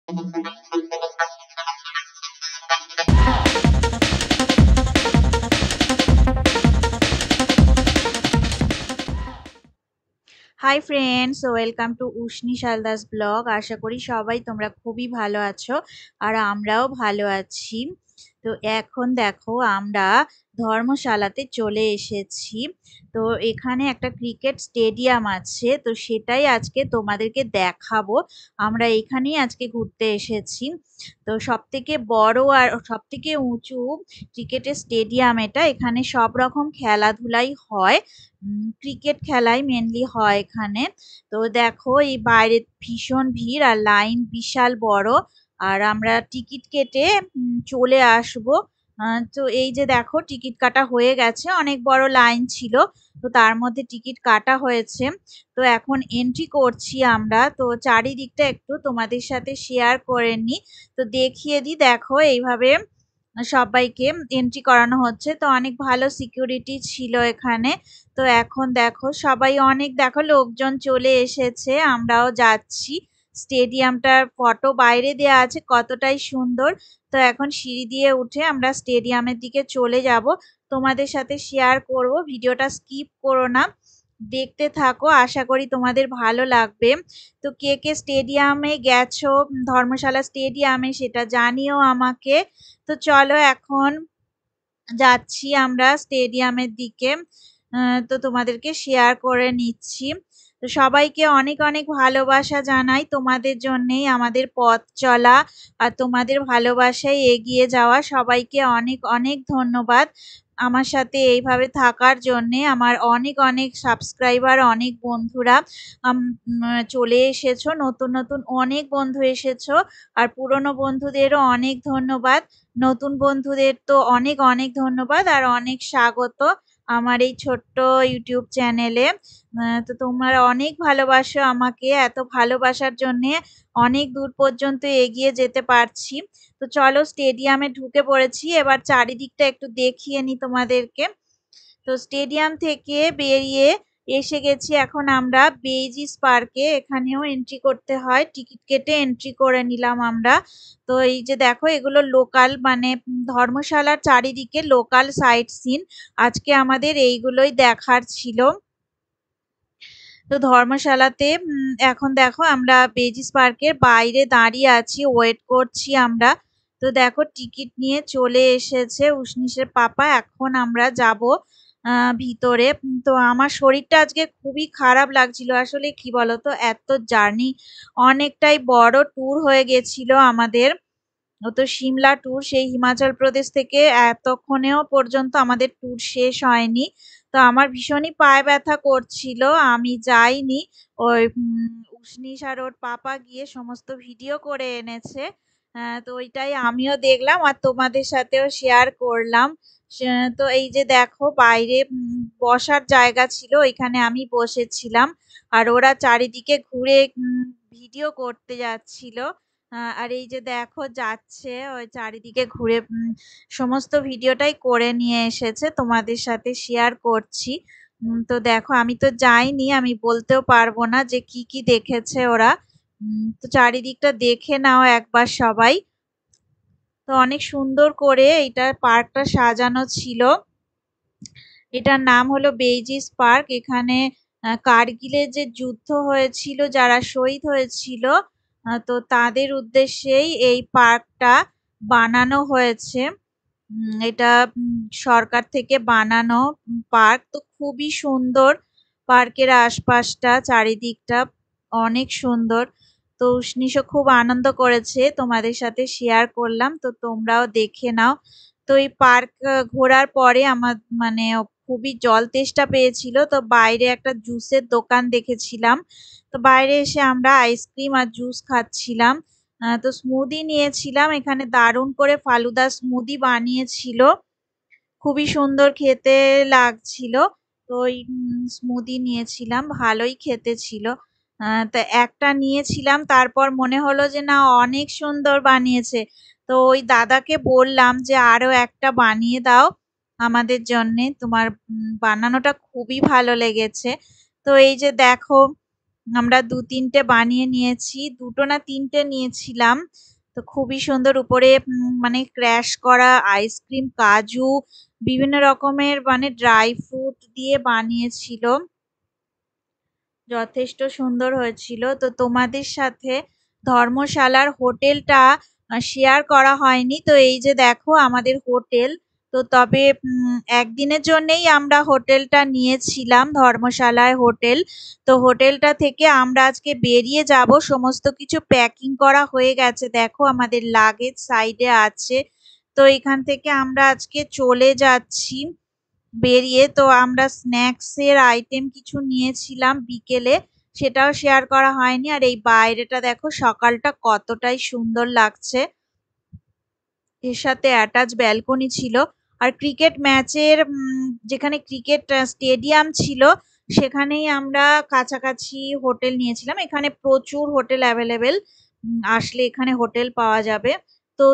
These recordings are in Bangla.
High friends, welcome to Ushni Shaldas blog. আশা করি সবাই তোমরা খুবই ভালো আছো আর আমরাও ভালো আছি। তো এখন দেখো আমরা ধর্মশালাতে চলে এসেছি। তো এখানে একটা ক্রিকেট স্টেডিয়াম আছে, তো সেটাই আজকে তোমাদেরকে দেখাবো। আমরা এখানেই আজকে ঘুরতে এসেছি। তো সবথেকে বড় আর সবথেকে উঁচু ক্রিকেটের স্টেডিয়াম এটা। এখানে সব রকম খেলাধুলাই হয়। ক্রিকেট খেলাই মেনলি হয় এখানে। তো দেখো এই বাইরে ভীষণ ভিড় আর লাইন বিশাল বড়। আর আমরা টিকিট কেটে চলে আসবো। তো এই যে দেখো টিকিট কাটা হয়ে গেছে, অনেক বড় লাইন ছিল, তো তার মধ্যে টিকিট কাটা হয়েছে। তো এখন এন্ট্রি করছি আমরা। তো চারিদিকটা একটু তোমাদের সাথে শেয়ার করে নি, তো দেখিয়ে দিই। দেখো এইভাবে সবাইকে এন্ট্রি করানো হচ্ছে, তো অনেক ভালো সিকিউরিটি ছিল এখানে। তো এখন দেখো সবাই অনেক দেখো লোকজন চলে এসেছে, আমরাও যাচ্ছি। স্টেডিয়ামটার ফটো বাইরে দেয়া আছে, কতটাই সুন্দর। তো এখন সিঁড়ি দিয়ে উঠে আমরা স্টেডিয়ামের দিকে চলে যাব। তোমাদের সাথে শেয়ার করব, ভিডিওটা স্কিপ করো না, দেখতে থাকো, আশা করি তোমাদের ভালো লাগবে। তো কে কে স্টেডিয়ামে গেছো, ধর্মশালা স্টেডিয়ামে, সেটা জানিও আমাকে। তো চলো এখন যাচ্ছি আমরা স্টেডিয়ামের দিকে। তো তোমাদেরকে শেয়ার করে নিচ্ছি। তো সবাইকে অনেক অনেক ভালোবাসা জানাই, তোমাদের জন্যেই আমাদের পথ চলা আর তোমাদের ভালোবাসায় এগিয়ে যাওয়া। সবাইকে অনেক অনেক ধন্যবাদ আমার সাথে এইভাবে থাকার জন্যে। আমার অনেক অনেক সাবস্ক্রাইবার, অনেক বন্ধুরা চলে এসেছো, নতুন নতুন অনেক বন্ধু এসেছো। আর পুরনো বন্ধুদেরও অনেক ধন্যবাদ। নতুন বন্ধুদের তো অনেক অনেক ধন্যবাদ আর অনেক স্বাগত আমার এই ছোট্ট ইউটিউব চ্যানেলে। তো তোমরা অনেক ভালোবাসো আমাকে, এত ভালোবাসার জন্যে অনেক দূর পর্যন্ত এগিয়ে যেতে পারছি। তো চলো স্টেডিয়ামে ঢুকে পড়েছি, এবার চারিদিকটা একটু দেখিয়ে নি তোমাদেরকে। তো স্টেডিয়াম থেকে বেরিয়ে এসে গেছি এখন আমরা বেইজিস পার্কে। এখানেও এন্ট্রি করতে হয়, টিকিট কেটে এন্ট্রি করে নিলাম আমরা। তো এই যে দেখো এগুলো লোকাল, মানে ধর্মশালার চারিদিকে লোকাল সাইট সিন, আজকে আমাদের এইগুলোই দেখার ছিল। তো ধর্মশালাতে এখন দেখো আমরা বেজিস পার্কের বাইরে দাঁড়িয়ে আছি, ওয়েট করছি আমরা। তো দেখো টিকিট নিয়ে চলে এসেছে উষ্ণিসের পাপা, এখন আমরা যাব ভিতরে। তো আমার শরীরটা আজকে খুবই খারাপ লাগছিল, আসলে কি বলতো, এত জার্নি, অনেকটাই বড় ট্যুর হয়ে গেছিল আমাদের। ও তো সিমলা ট্যুর, সেই হিমাচল প্রদেশ থেকে এতক্ষণেও পর্যন্ত আমাদের ট্যুর শেষ হয়নি। তো আমার ভীষণই পায়ে ব্যথা করছিল, আমি যাইনি। ওই উষ্ণিস আর ওর পাপা গিয়ে সমস্ত ভিডিও করে এনেছে। তো ওইটাই আমিও দেখলাম আর তোমাদের সাথেও শেয়ার করলাম। তো এই যে দেখো বাইরে বসার জায়গা ছিল, ওইখানে আমি বসেছিলাম আর ওরা চারিদিকে ঘুরে ভিডিও করতে যাচ্ছিল। আর এই যে দেখো যাচ্ছে ওই চারিদিকে ঘুরে সমস্ত ভিডিওটাই করে নিয়ে এসেছে, তোমাদের সাথে শেয়ার করছি। তো দেখো আমি তো যাইনি, আমি বলতেও পারবো না যে কি কি দেখেছে ওরা। তো চারিদিকটা দেখে নাও একবার সবাই। তো অনেক সুন্দর করে এটা পার্কটা সাজানো ছিল। এটার নাম হলো বেইজিস পার্ক। এখানে কার্গিলে যে যুদ্ধ হয়েছিল, যারা শহীদ হয়েছিল, তো তাদের উদ্দেশ্যেই এই পার্কটা বানানো হয়েছে। এটা সরকার থেকে বানানো পার্ক। তো খুবই সুন্দর, পার্কের আশপাশটা চারিদিকটা অনেক সুন্দর। তো উষ্ণিসও খুব আনন্দ করেছে, তোমাদের সাথে শেয়ার করলাম, তো তোমরাও দেখে নাও। তো এই পার্ক ঘোরার পরে আমার মানে খুবই জল তেষ্টা পেয়েছিল, তো বাইরে একটা জুসের দোকান দেখেছিলাম। তো বাইরে এসে আমরা আইসক্রিম আর জুস খাচ্ছিলাম। তো স্মুদি নিয়েছিলাম, এখানে দারুণ করে ফালুদা স্মুদি বানিয়েছিল, খুবই সুন্দর খেতে লাগছিল। তো ওই স্মুদি নিয়েছিলাম, ভালোই খেতে ছিল। তা একটা নিয়েছিলাম, তারপর মনে হলো যে না অনেক সুন্দর বানিয়েছে। তো ওই দাদাকে বললাম যে আরো একটা বানিয়ে দাও আমাদের জন্যে, তোমার বানানোটা খুবই ভালো লেগেছে। তো এই যে দেখো আমরা ২-৩টে বানিয়ে নিয়েছি, ২টো না ৩টে নিয়েছিলাম। তো খুবই সুন্দর উপরে মানে ক্র্যাশ করা আইসক্রিম, কাজু, বিভিন্ন রকমের মানে ড্রাই ফ্রুট দিয়ে বানিয়েছিল। যথেষ্ট সুন্দর হয়েছিল। তো তোমাদের সাথে ধর্মশালার হোটেলটা শেয়ার করা হয়নি। তো এই যে দেখো আমাদের হোটেল। তো তবে একদিনের জন্যেই আমরা হোটেলটা নিয়েছিলাম, ধর্মশালায় হোটেল। তো হোটেলটা থেকে আমরা আজকে বেরিয়ে যাব, সমস্ত কিছু প্যাকিং করা হয়ে গেছে, দেখো আমাদের লাগেজ সাইডে আছে। তো এখান থেকে আমরা আজকে চলে যাচ্ছি বেরিয়ে। তো আমরা স্ন্যাক্স এর আইটেম কিছু নিয়েছিলাম বিকেলে, সেটাও শেয়ার করা হয়নি। আর এই বাইরেটা দেখো সকালটা কতটাই সুন্দর লাগছে, এর সাথে অ্যাটাচ ব্যালকনি ছিল। আর ক্রিকেট ম্যাচের যেখানে ক্রিকেট স্টেডিয়াম ছিল সেখানেই আমরা কাছাকাছি হোটেল নিয়েছিলাম। এখানে প্রচুর হোটেল অ্যাভেলেবেল, আসলে এখানে হোটেল পাওয়া যাবে। তো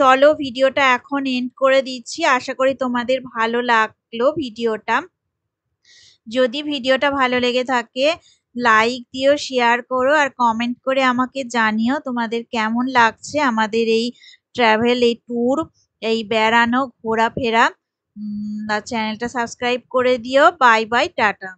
চলো ভিডিওটা এখন এন্ড করে দিচ্ছি, আশা করি তোমাদের ভালো লাগলো ভিডিওটা। যদি ভিডিওটা ভালো লেগে থাকে লাইক দিও, শেয়ার করো আর কমেন্ট করে আমাকে জানিও তোমাদের কেমন লাগছে আমাদের এই ট্রাভেল, এই ট্যুর, এই বেড়ানো ঘোরাফেরা। আর চ্যানেলটা সাবস্ক্রাইব করে দিও। Bye bye, tata.